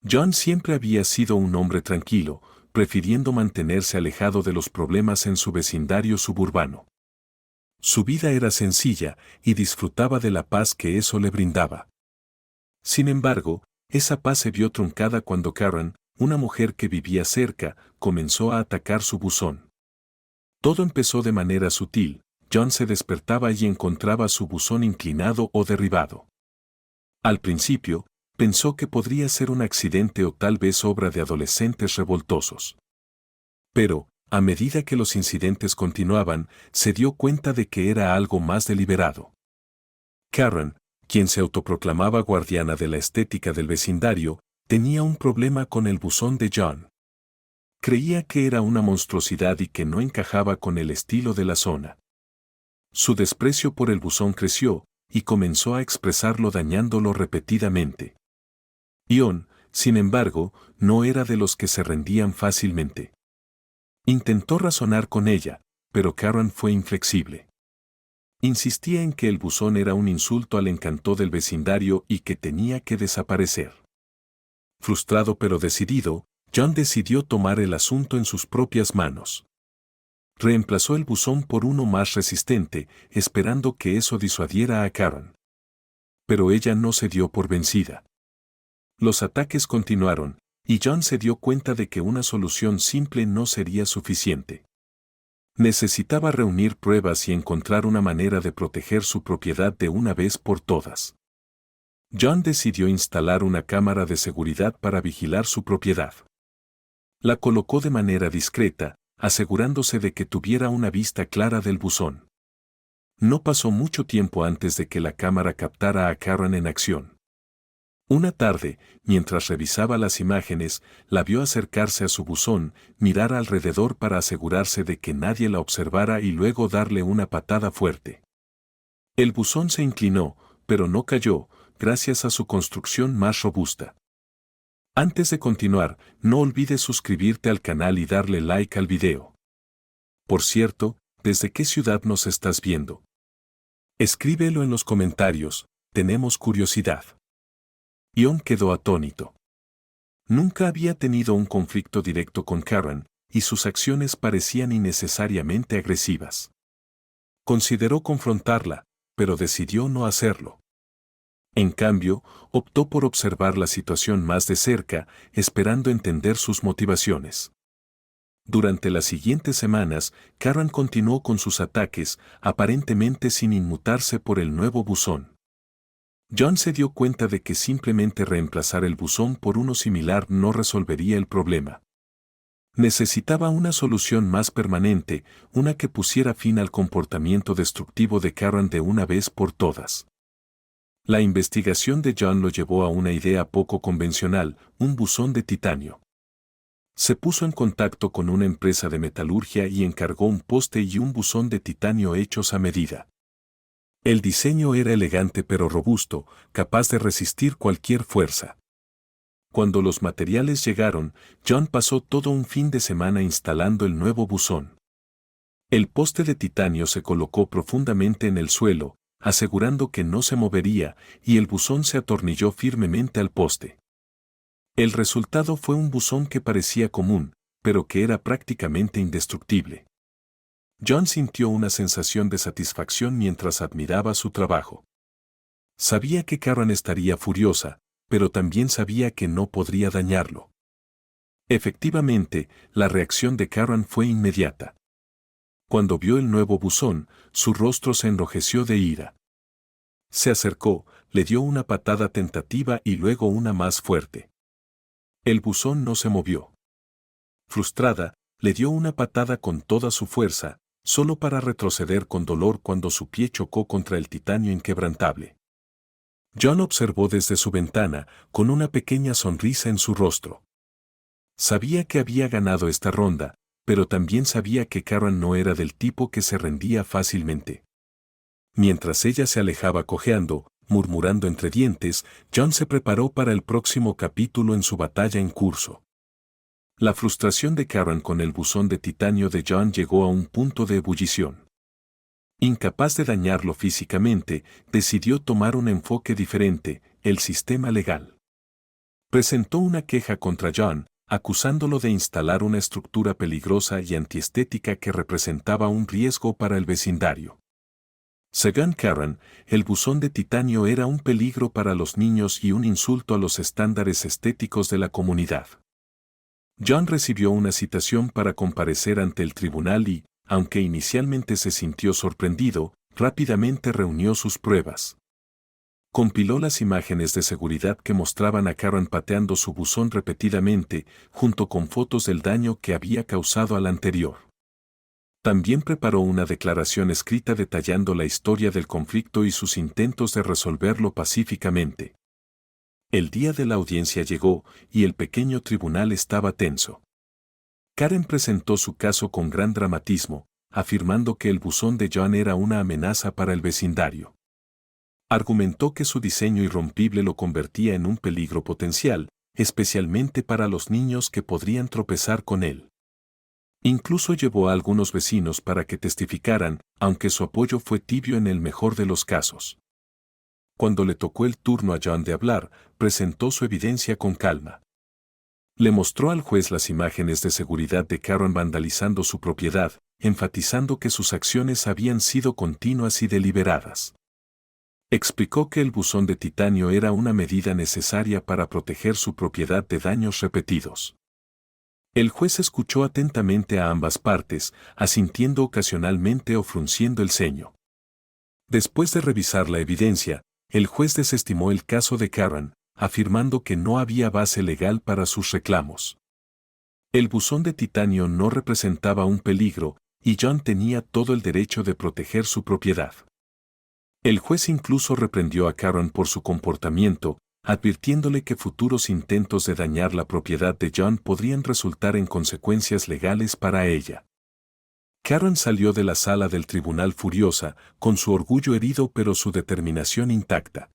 John siempre había sido un hombre tranquilo, prefiriendo mantenerse alejado de los problemas en su vecindario suburbano. Su vida era sencilla y disfrutaba de la paz que eso le brindaba. Sin embargo, esa paz se vio truncada cuando Karen, una mujer que vivía cerca, comenzó a atacar su buzón. Todo empezó de manera sutil. John se despertaba y encontraba su buzón inclinado o derribado. Al principio, pensó que podría ser un accidente o tal vez obra de adolescentes revoltosos. Pero, a medida que los incidentes continuaban, se dio cuenta de que era algo más deliberado. Karen, quien se autoproclamaba guardiana de la estética del vecindario, tenía un problema con el buzón de John. Creía que era una monstruosidad y que no encajaba con el estilo de la zona. Su desprecio por el buzón creció, y comenzó a expresarlo dañándolo repetidamente. John, sin embargo, no era de los que se rendían fácilmente. Intentó razonar con ella, pero Karen fue inflexible. Insistía en que el buzón era un insulto al encanto del vecindario y que tenía que desaparecer. Frustrado pero decidido, John decidió tomar el asunto en sus propias manos. Reemplazó el buzón por uno más resistente, esperando que eso disuadiera a Karen. Pero ella no se dio por vencida. Los ataques continuaron, y John se dio cuenta de que una solución simple no sería suficiente. Necesitaba reunir pruebas y encontrar una manera de proteger su propiedad de una vez por todas. John decidió instalar una cámara de seguridad para vigilar su propiedad. La colocó de manera discreta, asegurándose de que tuviera una vista clara del buzón. No pasó mucho tiempo antes de que la cámara captara a Karen en acción. Una tarde, mientras revisaba las imágenes, la vio acercarse a su buzón, mirar alrededor para asegurarse de que nadie la observara y luego darle una patada fuerte. El buzón se inclinó, pero no cayó, gracias a su construcción más robusta. Antes de continuar, no olvides suscribirte al canal y darle like al video. Por cierto, ¿desde qué ciudad nos estás viendo? Escríbelo en los comentarios, tenemos curiosidad. John quedó atónito. Nunca había tenido un conflicto directo con Karen, y sus acciones parecían innecesariamente agresivas. Consideró confrontarla, pero decidió no hacerlo. En cambio, optó por observar la situación más de cerca, esperando entender sus motivaciones. Durante las siguientes semanas, Karen continuó con sus ataques, aparentemente sin inmutarse por el nuevo buzón. John se dio cuenta de que simplemente reemplazar el buzón por uno similar no resolvería el problema. Necesitaba una solución más permanente, una que pusiera fin al comportamiento destructivo de Karen de una vez por todas. La investigación de John lo llevó a una idea poco convencional, un buzón de titanio. Se puso en contacto con una empresa de metalurgia y encargó un poste y un buzón de titanio hechos a medida. El diseño era elegante pero robusto, capaz de resistir cualquier fuerza. Cuando los materiales llegaron, John pasó todo un fin de semana instalando el nuevo buzón. El poste de titanio se colocó profundamente en el suelo, asegurando que no se movería, y el buzón se atornilló firmemente al poste. El resultado fue un buzón que parecía común, pero que era prácticamente indestructible. John sintió una sensación de satisfacción mientras admiraba su trabajo. Sabía que Karen estaría furiosa, pero también sabía que no podría dañarlo. Efectivamente, la reacción de Karen fue inmediata. Cuando vio el nuevo buzón, su rostro se enrojeció de ira. Se acercó, le dio una patada tentativa y luego una más fuerte. El buzón no se movió. Frustrada, le dio una patada con toda su fuerza, solo para retroceder con dolor cuando su pie chocó contra el titanio inquebrantable. John observó desde su ventana, con una pequeña sonrisa en su rostro. Sabía que había ganado esta ronda, pero también sabía que Karen no era del tipo que se rendía fácilmente. Mientras ella se alejaba cojeando, murmurando entre dientes, John se preparó para el próximo capítulo en su batalla en curso. La frustración de Karen con el buzón de titanio de John llegó a un punto de ebullición. Incapaz de dañarlo físicamente, decidió tomar un enfoque diferente, el sistema legal. Presentó una queja contra John, acusándolo de instalar una estructura peligrosa y antiestética que representaba un riesgo para el vecindario. Según Karen, el buzón de titanio era un peligro para los niños y un insulto a los estándares estéticos de la comunidad. John recibió una citación para comparecer ante el tribunal y, aunque inicialmente se sintió sorprendido, rápidamente reunió sus pruebas. Compiló las imágenes de seguridad que mostraban a Karen pateando su buzón repetidamente, junto con fotos del daño que había causado al anterior. También preparó una declaración escrita detallando la historia del conflicto y sus intentos de resolverlo pacíficamente. El día de la audiencia llegó y el pequeño tribunal estaba tenso. Karen presentó su caso con gran dramatismo, afirmando que el buzón de John era una amenaza para el vecindario. Argumentó que su diseño irrompible lo convertía en un peligro potencial, especialmente para los niños que podrían tropezar con él. Incluso llevó a algunos vecinos para que testificaran, aunque su apoyo fue tibio en el mejor de los casos. Cuando le tocó el turno a John de hablar, presentó su evidencia con calma. Le mostró al juez las imágenes de seguridad de Karen vandalizando su propiedad, enfatizando que sus acciones habían sido continuas y deliberadas. Explicó que el buzón de titanio era una medida necesaria para proteger su propiedad de daños repetidos. El juez escuchó atentamente a ambas partes, asintiendo ocasionalmente o frunciendo el ceño. Después de revisar la evidencia, el juez desestimó el caso de Karen, afirmando que no había base legal para sus reclamos. El buzón de titanio no representaba un peligro, y John tenía todo el derecho de proteger su propiedad. El juez incluso reprendió a Karen por su comportamiento, advirtiéndole que futuros intentos de dañar la propiedad de John podrían resultar en consecuencias legales para ella. Karen salió de la sala del tribunal furiosa, con su orgullo herido pero su determinación intacta.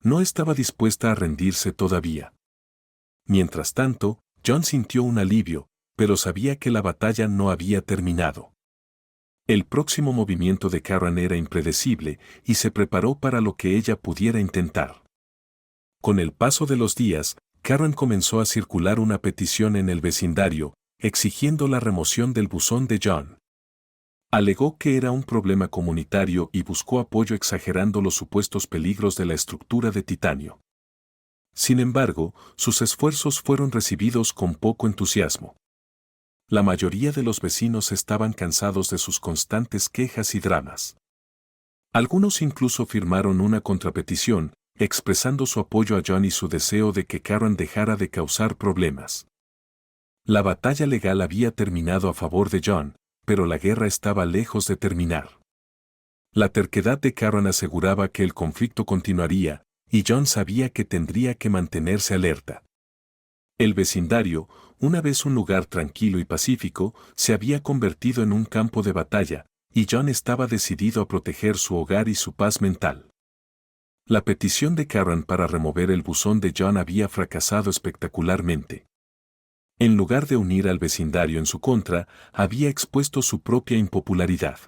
No estaba dispuesta a rendirse todavía. Mientras tanto, John sintió un alivio, pero sabía que la batalla no había terminado. El próximo movimiento de Karen era impredecible y se preparó para lo que ella pudiera intentar. Con el paso de los días, Karen comenzó a circular una petición en el vecindario, exigiendo la remoción del buzón de John. Alegó que era un problema comunitario y buscó apoyo exagerando los supuestos peligros de la estructura de titanio. Sin embargo, sus esfuerzos fueron recibidos con poco entusiasmo. La mayoría de los vecinos estaban cansados de sus constantes quejas y dramas. Algunos incluso firmaron una contrapetición, expresando su apoyo a John y su deseo de que Karen dejara de causar problemas. La batalla legal había terminado a favor de John, pero la guerra estaba lejos de terminar. La terquedad de Karen aseguraba que el conflicto continuaría, y John sabía que tendría que mantenerse alerta. El vecindario, una vez un lugar tranquilo y pacífico, se había convertido en un campo de batalla, y John estaba decidido a proteger su hogar y su paz mental. La petición de Karen para remover el buzón de John había fracasado espectacularmente. En lugar de unir al vecindario en su contra, había expuesto su propia impopularidad.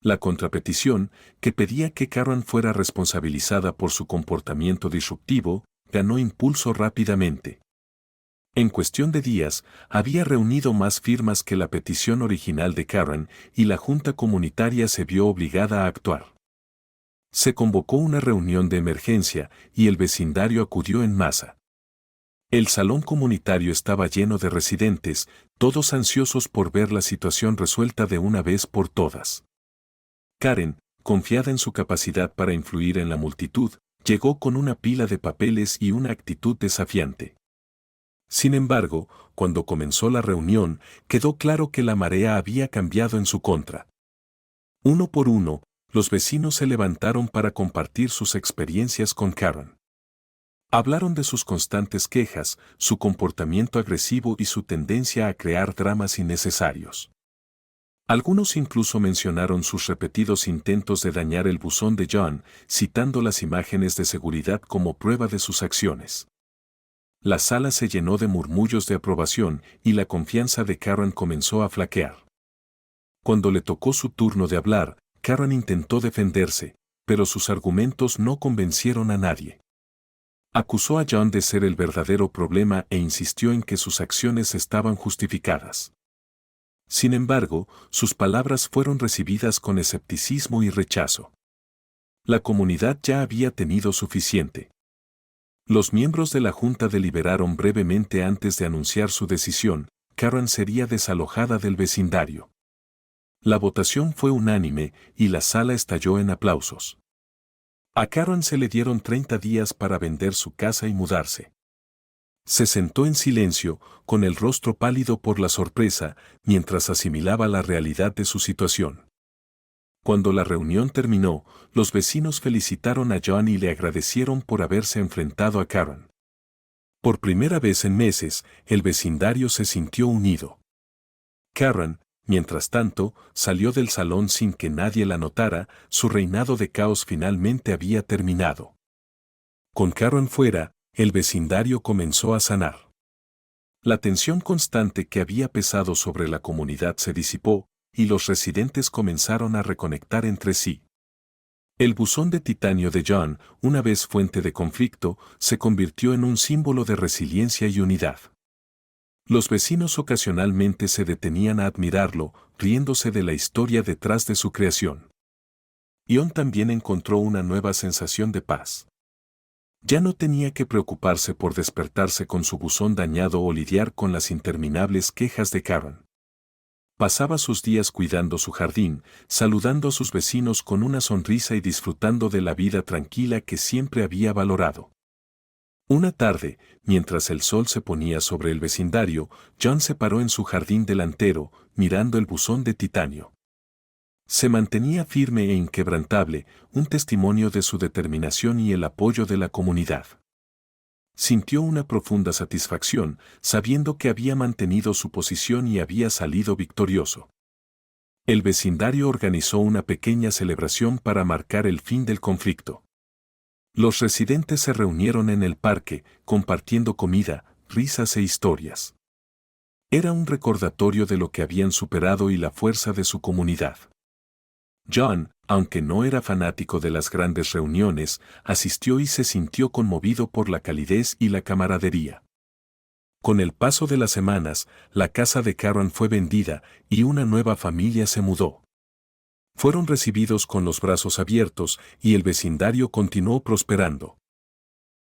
La contrapetición, que pedía que Karen fuera responsabilizada por su comportamiento disruptivo, ganó impulso rápidamente. En cuestión de días, había reunido más firmas que la petición original de Karen y la Junta Comunitaria se vio obligada a actuar. Se convocó una reunión de emergencia y el vecindario acudió en masa. El salón comunitario estaba lleno de residentes, todos ansiosos por ver la situación resuelta de una vez por todas. Karen, confiada en su capacidad para influir en la multitud, llegó con una pila de papeles y una actitud desafiante. Sin embargo, cuando comenzó la reunión, quedó claro que la marea había cambiado en su contra. Uno por uno, los vecinos se levantaron para compartir sus experiencias con Karen. Hablaron de sus constantes quejas, su comportamiento agresivo y su tendencia a crear dramas innecesarios. Algunos incluso mencionaron sus repetidos intentos de dañar el buzón de John, citando las imágenes de seguridad como prueba de sus acciones. La sala se llenó de murmullos de aprobación y la confianza de Karen comenzó a flaquear. Cuando le tocó su turno de hablar, Karen intentó defenderse, pero sus argumentos no convencieron a nadie. Acusó a John de ser el verdadero problema e insistió en que sus acciones estaban justificadas. Sin embargo, sus palabras fueron recibidas con escepticismo y rechazo. La comunidad ya había tenido suficiente. Los miembros de la junta deliberaron brevemente antes de anunciar su decisión: Karen sería desalojada del vecindario. La votación fue unánime y la sala estalló en aplausos. A Karen se le dieron 30 días para vender su casa y mudarse. Se sentó en silencio, con el rostro pálido por la sorpresa, mientras asimilaba la realidad de su situación. Cuando la reunión terminó, los vecinos felicitaron a John y le agradecieron por haberse enfrentado a Karen. Por primera vez en meses, el vecindario se sintió unido. Karen, mientras tanto, salió del salón sin que nadie la notara. Su reinado de caos finalmente había terminado. Con Karen fuera, el vecindario comenzó a sanar. La tensión constante que había pesado sobre la comunidad se disipó, y los residentes comenzaron a reconectar entre sí. El buzón de titanio de John, una vez fuente de conflicto, se convirtió en un símbolo de resiliencia y unidad. Los vecinos ocasionalmente se detenían a admirarlo, riéndose de la historia detrás de su creación. John también encontró una nueva sensación de paz. Ya no tenía que preocuparse por despertarse con su buzón dañado o lidiar con las interminables quejas de Karen. Pasaba sus días cuidando su jardín, saludando a sus vecinos con una sonrisa y disfrutando de la vida tranquila que siempre había valorado. Una tarde, mientras el sol se ponía sobre el vecindario, John se paró en su jardín delantero, mirando el buzón de titanio. Se mantenía firme e inquebrantable, un testimonio de su determinación y el apoyo de la comunidad. Sintió una profunda satisfacción, sabiendo que había mantenido su posición y había salido victorioso. El vecindario organizó una pequeña celebración para marcar el fin del conflicto. Los residentes se reunieron en el parque, compartiendo comida, risas e historias. Era un recordatorio de lo que habían superado y la fuerza de su comunidad. John, aunque no era fanático de las grandes reuniones, asistió y se sintió conmovido por la calidez y la camaradería. Con el paso de las semanas, la casa de Karen fue vendida y una nueva familia se mudó. Fueron recibidos con los brazos abiertos y el vecindario continuó prosperando.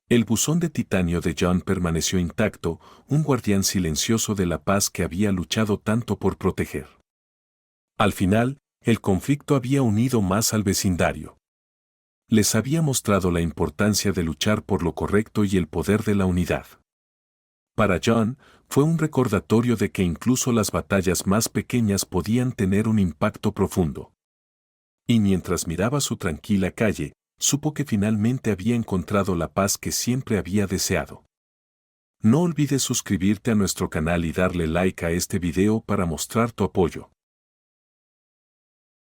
El buzón de titanio de John permaneció intacto, un guardián silencioso de la paz que había luchado tanto por proteger. Al final, el conflicto había unido más al vecindario. Les había mostrado la importancia de luchar por lo correcto y el poder de la unidad. Para John, fue un recordatorio de que incluso las batallas más pequeñas podían tener un impacto profundo. Y mientras miraba su tranquila calle, supo que finalmente había encontrado la paz que siempre había deseado. No olvides suscribirte a nuestro canal y darle like a este video para mostrar tu apoyo.